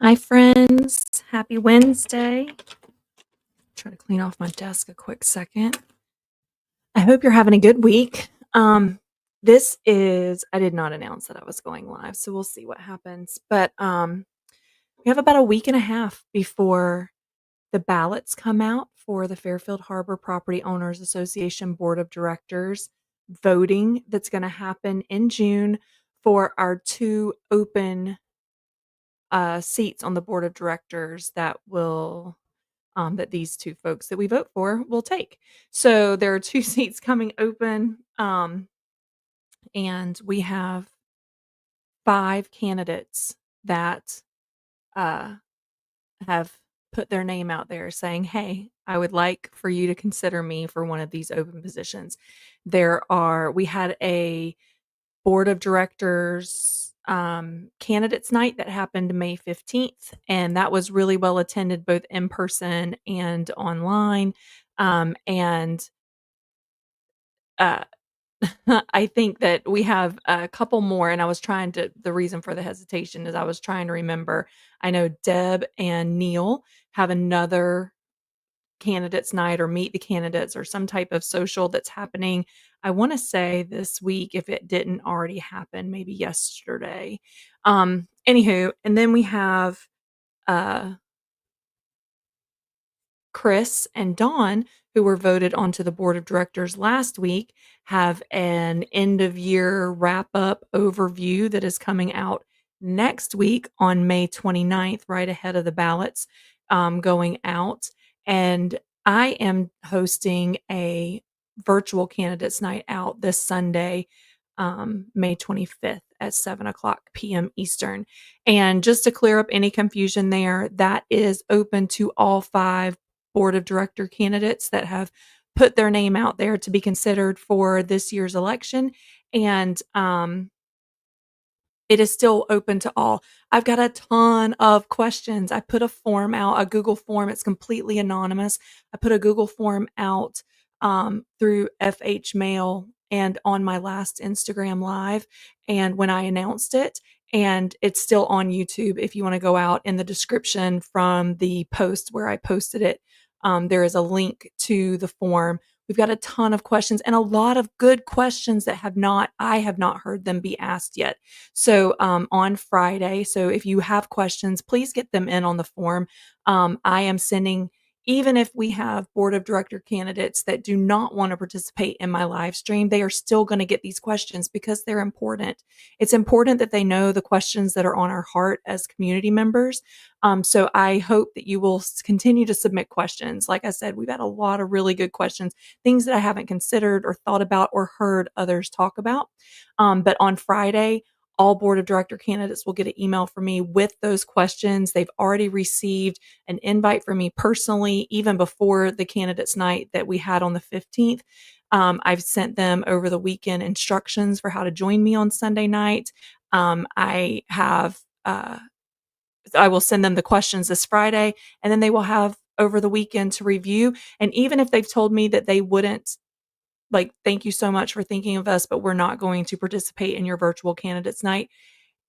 Hi, friends. Happy Wednesday. Try to clean off my desk a quick second. I hope you're having a good week. I did not announce that I was going live, so we'll see what happens. But we have about a week and a half before the ballots come out for the Fairfield Harbour Property Owners Association Board of Directors voting that's going to happen in June for our two open seats on the board of directors that these two folks that we vote for will take. So there are two seats coming open, and we have 5 candidates that have put their name out there saying, "Hey, I would like for you to consider me for one of these open positions." We had a board of directors candidates night that happened May 15th, and that was really well attended both in person and online. And uh, I think that we have a couple more, and the reason for the hesitation is I was trying to remember. I know Deb and Neil have another candidates night or meet the candidates or some type of social that's happening. I want to say this week, if it didn't already happen, maybe yesterday. Anywho, and then we have uh Chris and Dawn, who were voted onto the board of directors last week, have an end of year wrap up overview that is coming out next week on May 29th, right ahead of the ballots going out. And I am hosting a virtual candidates night out this Sunday, May 25th at 7:00 p.m. Eastern. And just to clear up any confusion there, that is open to all 5 board of director candidates that have put their name out there to be considered for this year's election. And it is still open to all. I've got a ton of questions. I put a form out, a Google form. It's completely anonymous. I put a Google form out through FH Mail and on my last Instagram live, and when I announced it, and it's still on YouTube. If you want to go out in the description from the post where I posted it, there is a link to the form. We've got a ton of questions and a lot of good questions that I have not heard them be asked yet. So on Friday, so if you have questions, please get them in on the form. I am sending, even if we have board of director candidates that do not want to participate in my live stream, they are still going to get these questions because they're important. It's important that they know the questions that are on our heart as community members. So I hope that you will continue to submit questions. Like I said, we've had a lot of really good questions, things that I haven't considered or thought about or heard others talk about. But on Friday, all board of director candidates will get an email from me with those questions. They've already received an invite from me personally, even before the candidates night that we had on the 15th. I've sent them over the weekend instructions for how to join me on Sunday night. I will send them the questions this Friday, and then they will have over the weekend to review. And even if they've told me that they wouldn't, like, thank you so much for thinking of us, but we're not going to participate in your virtual candidates night.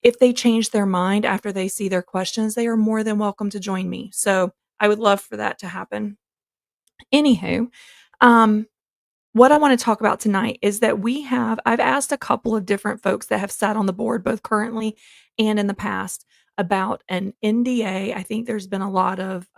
If they change their mind after they see their questions, they are more than welcome to join me. So I would love for that to happen. Anywho, um, what I want to talk about tonight is that I've asked a couple of different folks that have sat on the board, both currently and in the past, about an NDA. I think there's been a lot of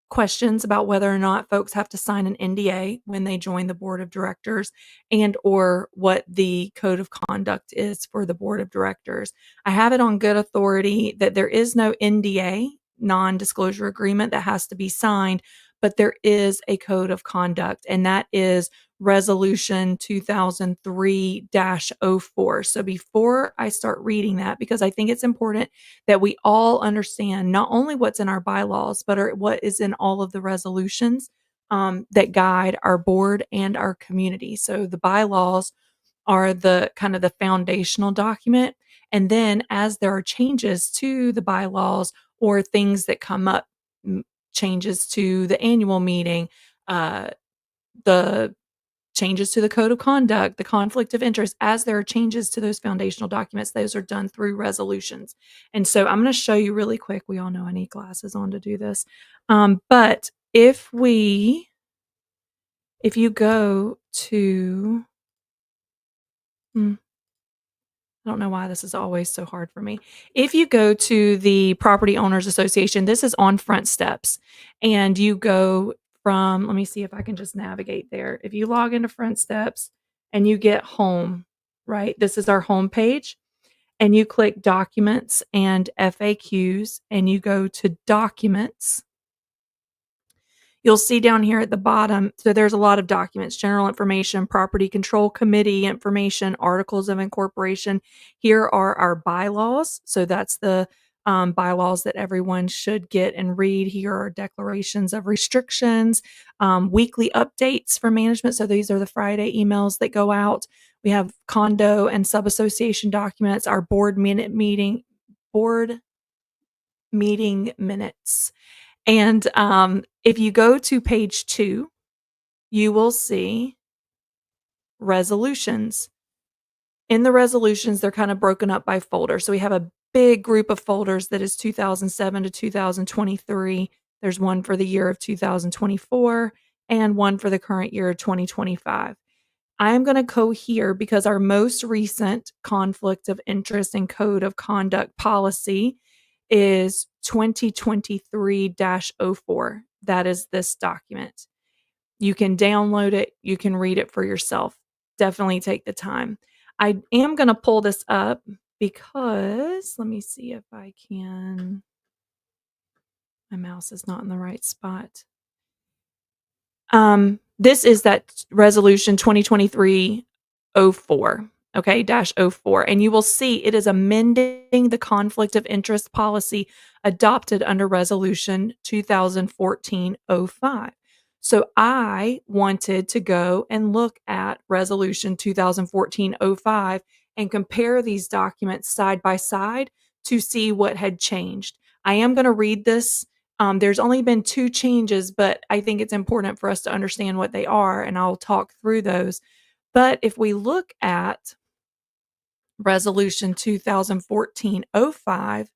questions about whether or not folks have to sign an NDA when they join the board of directors, and or what the code of conduct is for the board of directors. I have it on good authority that there is no NDA, non-disclosure agreement, that has to be signed, but there is a code of conduct, and that is Resolution 2003-04. So before I start reading that, because I think it's important that we all understand not only what's in our bylaws, but what is in all of the resolutions that guide our board and our community. So the bylaws are the kind of the foundational document. And then as there are changes to the bylaws or things that come up, changes to the annual meeting, the changes to the code of conduct, the conflict of interest, as there are changes to those foundational documents, those are done through resolutions. And so I'm going to show you really quick. We all know I need glasses on to do this. But if you go to, I don't know why this is always so hard for me. If you go to the Property Owners Association, this is on Front Steps, and you go from, let me see if I can just navigate there. If you log into Front Steps and you get home, right? This is our home page, and you click Documents and FAQs, and you go to Documents. You'll see down here at the bottom, so there's a lot of documents: general information, property control committee information, articles of incorporation. Here are our bylaws. So that's the bylaws that everyone should get and read. Here are declarations of restrictions, weekly updates for management. So these are the Friday emails that go out. We have condo and sub-association documents, our board meeting minutes. And if you go to page 2, you will see resolutions. In the resolutions, they're kind of broken up by folder. So we have a big group of folders that is 2007 to 2023. There's one for the year of 2024 and one for the current year of 2025. I am going to go here because our most recent conflict of interest and code of conduct policy is 2023-04. That is this document. You can download it. You can read it for yourself. Definitely take the time. I am going to pull this up because, let me see if I can. My mouse is not in the right spot. This is that resolution 2023-04. Okay, -04. And you will see it is amending the conflict of interest policy adopted under resolution 2014-05. So I wanted to go and look at resolution 2014-05 and compare these documents side by side to see what had changed. I am going to read this. There's only been 2 changes, but I think it's important for us to understand what they are, and I'll talk through those. But if we look at resolution 2014-05,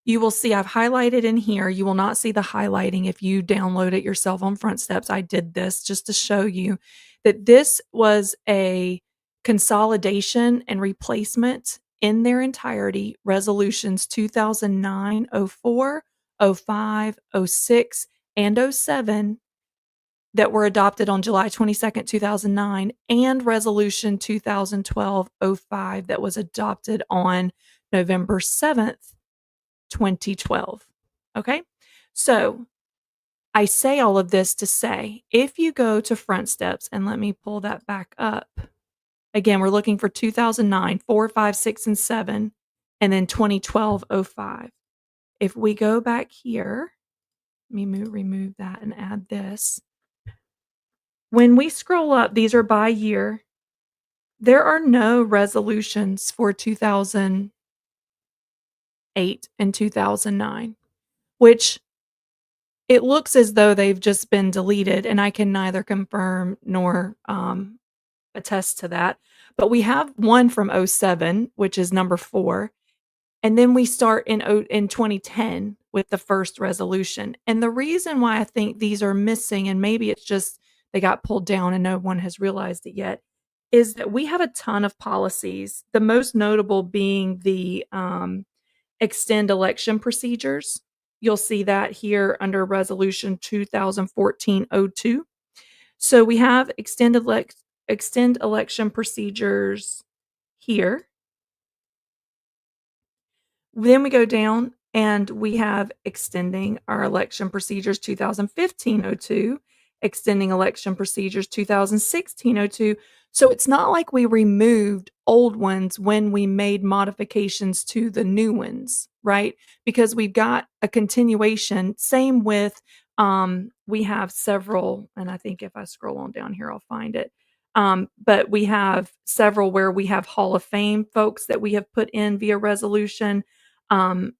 you will see I've highlighted in here. You will not see the highlighting if you download it yourself on Front Steps. I did this just to show you that this was a consolidation and replacement in their entirety. Resolutions 2009, 04, 05, 06, and 07 that were adopted on July 22nd, 2009, and Resolution 2012-05 that was adopted on November 7th, 2012. Okay? So I say all of this to say, if you go to Front Steps, and let me pull that back up. Again, we're looking for 2009, 4, 5, 6, and 7, and then 2012-05. If we go back here, let me remove that and add this. When we scroll up, these are by year. There are no resolutions for 2008 and 2009, which it looks as though they've just been deleted, and I can neither confirm nor attest to that. But we have one from 07, which is number 4. And then we start in 2010 with the first resolution. And the reason why I think these are missing, and maybe it's just they got pulled down and no one has realized it yet, is that we have a ton of policies, the most notable being the extend election procedures. You'll see that here under Resolution 2014-02. So we have extend election procedures here. Then we go down and we have extending our election procedures 2015-02, extending election procedures 2016-02. So it's not like we removed old ones when we made modifications to the new ones, right? Because we've got a continuation. Same with, we have several, and I think if I scroll on down here, I'll find it. But we have several where we have Hall of Fame folks that we have put in via resolution.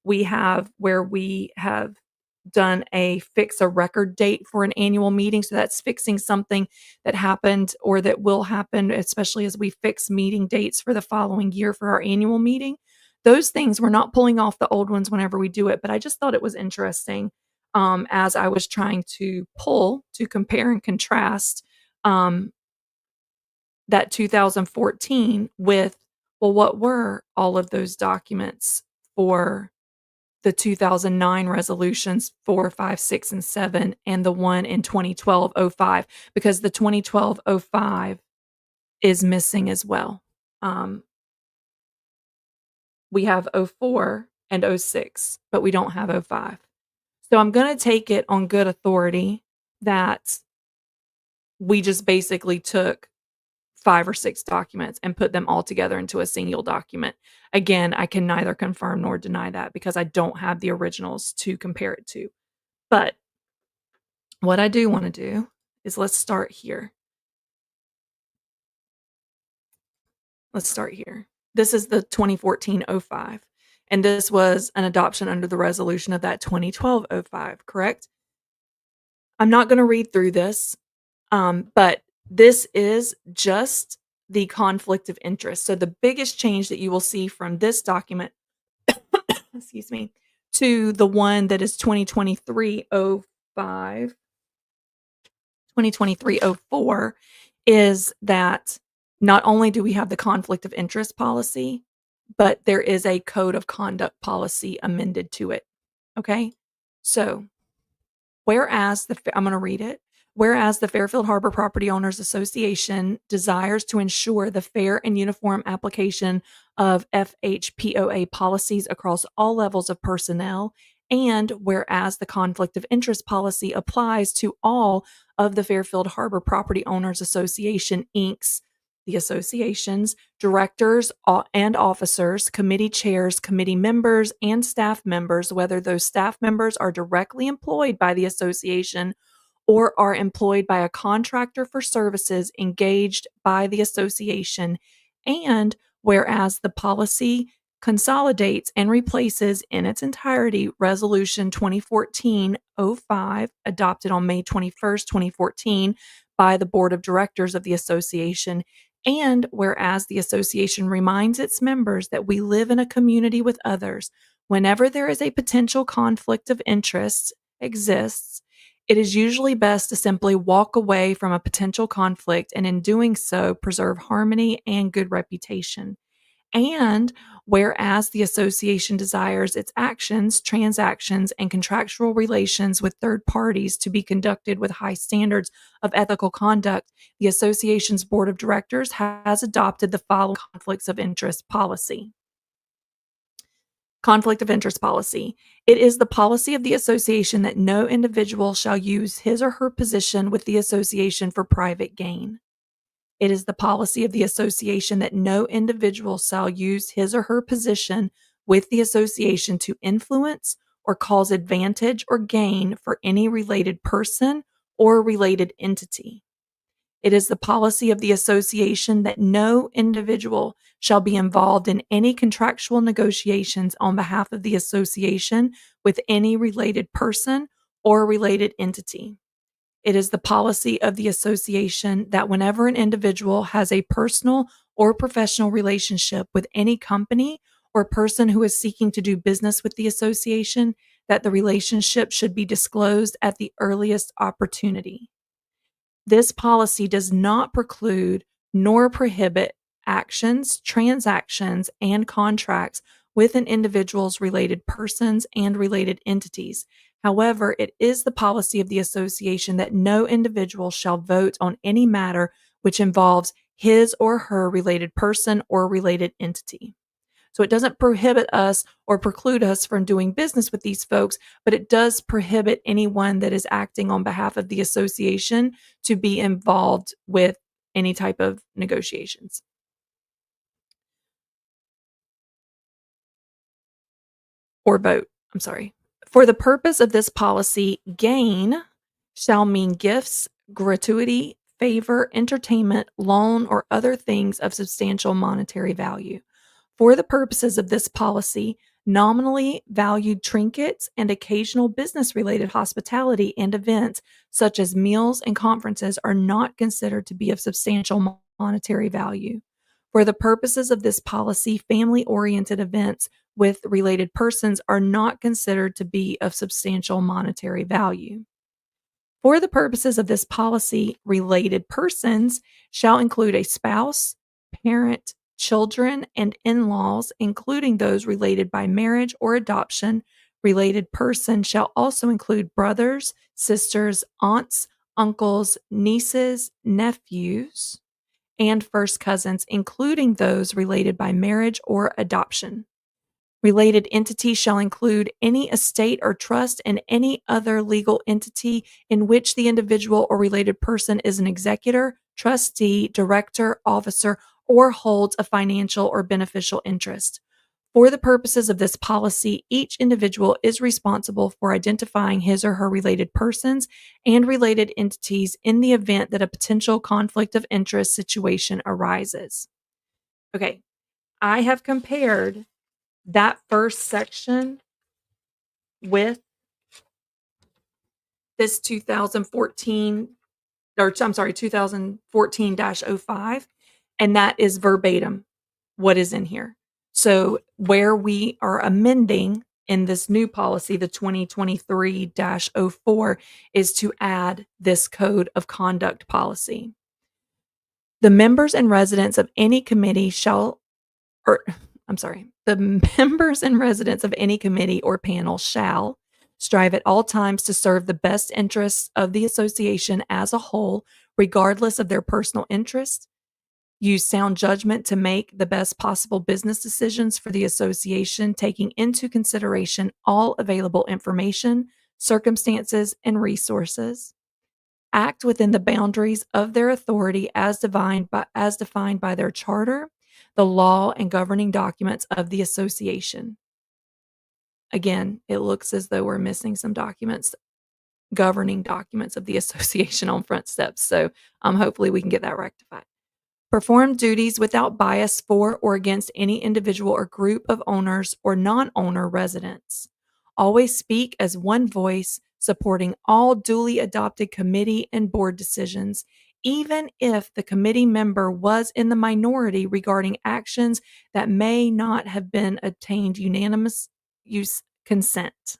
We have where we have done a fix a record date for an annual meeting. So that's fixing something that happened or that will happen, especially as we fix meeting dates for the following year for our annual meeting. Those things, we're not pulling off the old ones whenever we do it, but I just thought it was interesting as I was trying to compare and contrast um, that 2014 with, well, what were all of those documents for the 2009 resolutions 4, 5, 6, and 7, and the one in 2012-05, because the 2012-05 is missing as well. We have '04 and '06, but we don't have '05. So I'm going to take it on good authority that we just basically took 5 or 6 documents and put them all together into a single document. Again, I can neither confirm nor deny that because I don't have the originals to compare it to. But what I do want to do is let's start here. Let's start here. This is the 2014-05, and this was an adoption under the resolution of that 2012-05, correct? I'm not going to read through this, but this is just the conflict of interest. So the biggest change that you will see from this document, excuse me, to the one that is 2023-05, 2023-04 is that not only do we have the conflict of interest policy, but there is a code of conduct policy amended to it. Okay? So, I'm going to read it. Whereas the Fairfield Harbour Property Owners Association desires to ensure the fair and uniform application of FHPOA policies across all levels of personnel, and whereas the conflict of interest policy applies to all of the Fairfield Harbour Property Owners Association Inc.'s, the association's directors and officers, committee chairs, committee members, and staff members, whether those staff members are directly employed by the association or are employed by a contractor for services engaged by the association, and whereas the policy consolidates and replaces in its entirety Resolution 2014-05, adopted on May 21st, 2014, by the Board of Directors of the association, and whereas the association reminds its members that we live in a community with others, whenever there is a potential conflict of interest exists, it is usually best to simply walk away from a potential conflict and in doing so preserve harmony and good reputation. And whereas the association desires its actions, transactions, and contractual relations with third parties to be conducted with high standards of ethical conduct, the association's board of directors has adopted the following conflicts of interest policy. Conflict of interest policy. It is the policy of the association that no individual shall use his or her position with the association for private gain. It is the policy of the association that no individual shall use his or her position with the association to influence or cause advantage or gain for any related person or related entity. It is the policy of the association that no individual shall be involved in any contractual negotiations on behalf of the association with any related person or related entity. It is the policy of the association that whenever an individual has a personal or professional relationship with any company or person who is seeking to do business with the association, that the relationship should be disclosed at the earliest opportunity. This policy does not preclude nor prohibit actions, transactions, and contracts with an individual's related persons and related entities. However, it is the policy of the association that no individual shall vote on any matter which involves his or her related person or related entity. So it doesn't prohibit us or preclude us from doing business with these folks, but it does prohibit anyone that is acting on behalf of the association to be involved with any type of negotiations. Or vote, I'm sorry. For the purpose of this policy, gain shall mean gifts, gratuity, favor, entertainment, loan, or other things of substantial monetary value. For the purposes of this policy, nominally valued trinkets and occasional business-related hospitality and events, such as meals and conferences, are not considered to be of substantial monetary value. For the purposes of this policy, family-oriented events with related persons are not considered to be of substantial monetary value. For the purposes of this policy, related persons shall include a spouse, parent, children, and in-laws, including those related by marriage or adoption. Related person shall also include brothers, sisters, aunts, uncles, nieces, nephews, and first cousins, including those related by marriage or adoption. Related entities shall include any estate or trust and any other legal entity in which the individual or related person is an executor, trustee, director, officer, or holds a financial or beneficial interest. For the purposes of this policy, each individual is responsible for identifying his or her related persons and related entities in the event that a potential conflict of interest situation arises. Okay, I have compared that first section with this 2014-05, and that is verbatim what is in here. So where we are amending in this new policy, the 2023-04, is to add this code of conduct policy. The members and residents of any committee the members and residents of any committee or panel shall strive at all times to serve the best interests of the association as a whole, regardless of their personal interests, use sound judgment to make the best possible business decisions for the association, taking into consideration all available information, circumstances, and resources, act within the boundaries of their authority as defined by their charter, the law, and governing documents of the association. Again, it looks as though we're missing some documents, governing documents of the association on front steps. So hopefully we can get that rectified. Perform duties without bias for or against any individual or group of owners or non-owner residents. Always speak as one voice, supporting all duly adopted committee and board decisions, even if the committee member was in the minority regarding actions that may not have been obtained unanimous consent.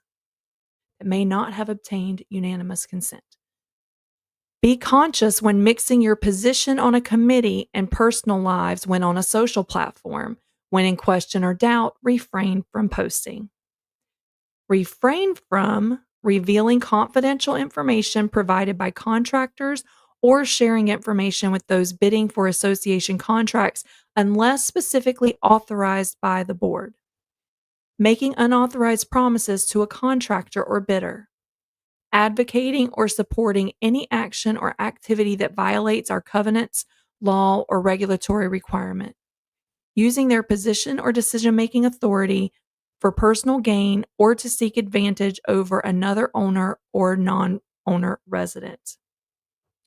Be conscious when mixing your position on a committee and personal lives when on a social platform. When in question or doubt, refrain from posting. Refrain from revealing confidential information provided by contractors or sharing information with those bidding for association contracts unless specifically authorized by the board. Making unauthorized promises to a contractor or bidder. Advocating or supporting any action or activity that violates our covenants, law, or regulatory requirement. Using their position or decision-making authority for personal gain or to seek advantage over another owner or non-owner resident.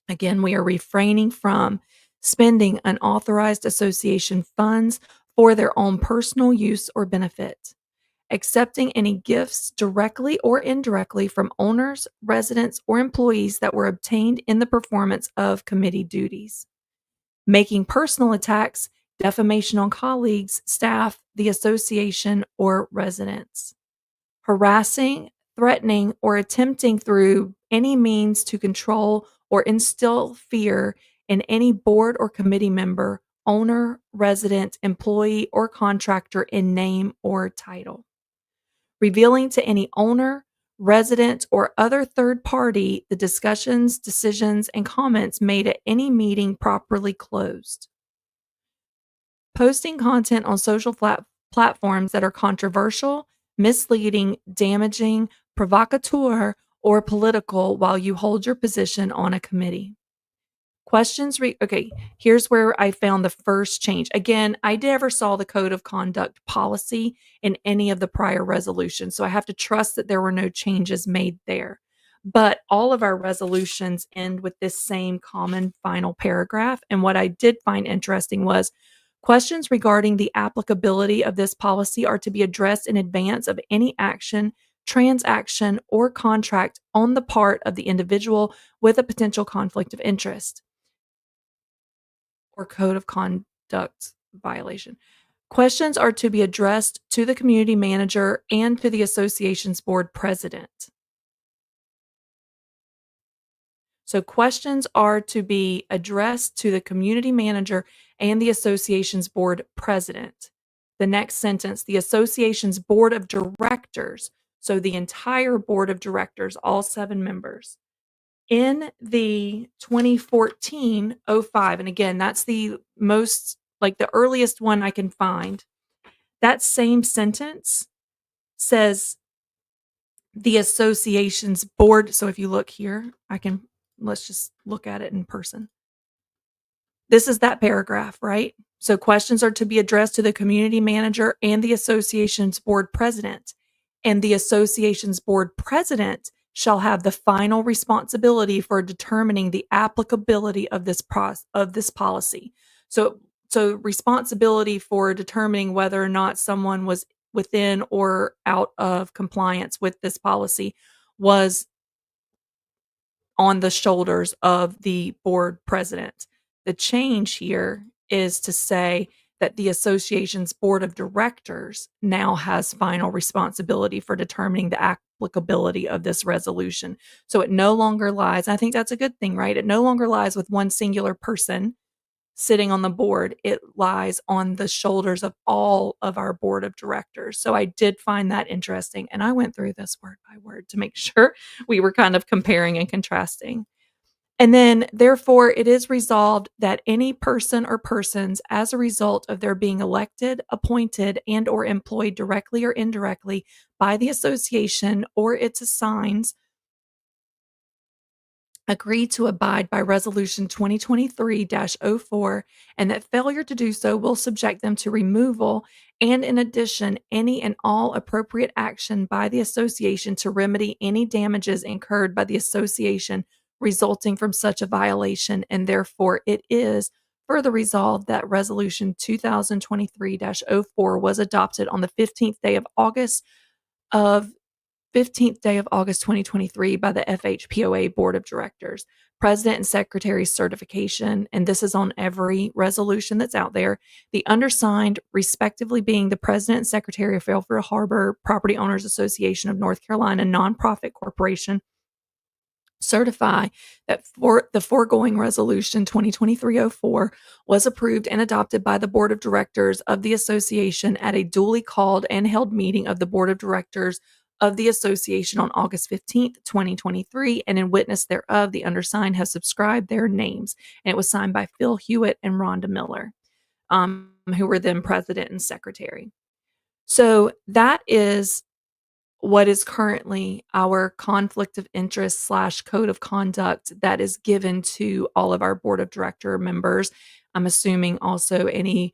Again, we are refraining from spending unauthorized association funds for their own personal use or benefit. Accepting any gifts directly or indirectly from owners, residents, or employees that were obtained in the performance of committee duties. Making personal attacks, defamation on colleagues, staff, the association, or residents. Harassing, threatening, or attempting through any means to control or instill fear in any board or committee member, owner, resident, employee, or contractor in name or title. Revealing to any owner, resident, or other third party the discussions, decisions, and comments made at any meeting properly closed. Posting content on social platforms that are controversial, misleading, damaging, provocateur, or political while you hold your position on a committee. Okay, here's where I found the first change. Again, I never saw the code of conduct policy in any of the prior resolutions, so I have to trust that there were no changes made there. But all of our resolutions end with this same common final paragraph. And what I did find interesting was Questions regarding the applicability of this policy are to be addressed in advance of any action, transaction, or contract on the part of the individual with a potential conflict of interest or code of conduct violation. Questions are to be addressed to the community manager and to the association's board president. So questions are to be addressed to the community manager and the association's board president. The next sentence, the association's board of directors. So the entire board of directors, all 7 members. In the 2014-05, and again, that's the most, like the earliest one I can find, that same sentence says the association's board. So if you look here, let's just look at it in person. This is that paragraph, right? So questions are to be addressed to the community manager and the association's board president. And the association's board president shall have the final responsibility for determining the applicability of this policy. So responsibility for determining whether or not someone was within or out of compliance with this policy was on the shoulders of the board president. The change here is to say that the association's board of directors now has final responsibility for determining the applicability of this resolution. So it no longer lies, I think that's a good thing, right? It no longer lies with one singular person sitting on the board. It lies on the shoulders of all of our board of directors. So I did find that interesting. And I went through this word by word to make sure we were kind of comparing and contrasting. And then, therefore, it is resolved that any person or persons, as a result of their being elected, appointed, and or employed directly or indirectly by the association or its assigns, agree to abide by Resolution 2023-04, and that failure to do so will subject them to removal, and in addition, any and all appropriate action by the association to remedy any damages incurred by the association resulting from such a violation, and therefore it is further resolved that Resolution 2023-04 was adopted on the 15th day of August 2023 by the FHPOA Board of Directors. President and Secretary's certification, and this is on every resolution that's out there, the undersigned, respectively, being the President and Secretary of Fairfield Harbour Property Owners Association of North Carolina, nonprofit corporation, certify that for the foregoing resolution 2023-04 was approved and adopted by the board of directors of the association at a duly called and held meeting of the board of directors of the association on August 15th, 2023, and in witness thereof, the undersigned have subscribed their names. And it was signed by Phil Hewitt and Rhonda Miller, who were then president and secretary. So that is what is currently our conflict of interest / code of conduct that is given to all of our board of director members. I'm assuming also any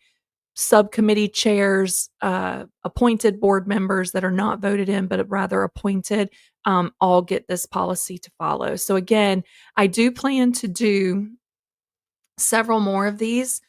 subcommittee chairs, appointed board members that are not voted in, but rather appointed, all get this policy to follow. So again, I do plan to do several more of these,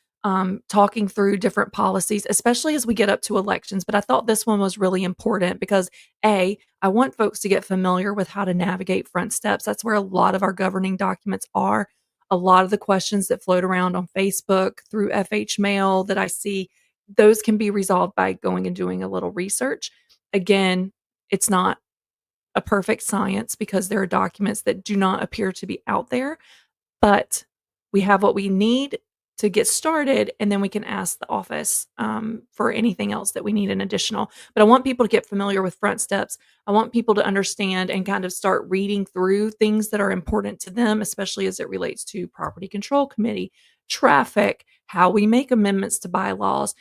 talking through different policies, especially as we get up to elections. But I thought this one was really important because I want folks to get familiar with how to navigate front steps. That's where a lot of our governing documents are. A lot of the questions that float around on Facebook through FH Mail that I see, those can be resolved by going and doing a little research. Again, it's not a perfect science because there are documents that do not appear to be out there, but we have what we need to get started, and then we can ask the office for anything else that we need an additional. But I want people to get familiar with front steps. I want people to understand and kind of start reading through things that are important to them, especially as it relates to property control committee, traffic, how we make amendments to bylaws,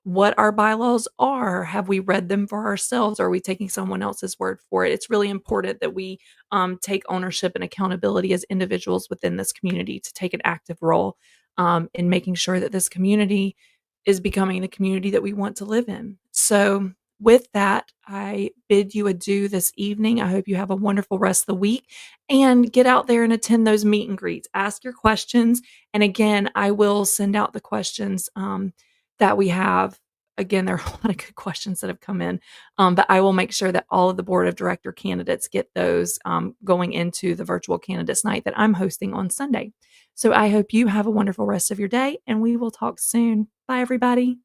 what our bylaws are. Have we read them for ourselves? Or are we taking someone else's word for it? It's really important that we take ownership and accountability as individuals within this community to take an active role in making sure that this community is becoming the community that we want to live in. So with that, I bid you adieu this evening. I hope you have a wonderful rest of the week and get out there and attend those meet and greets. Ask your questions. And again, I will send out the questions that we have. Again, there are a lot of good questions that have come in, but I will make sure that all of the board of director candidates get those going into the virtual candidates night that I'm hosting on Sunday. So I hope you have a wonderful rest of your day, and we will talk soon. Bye, everybody.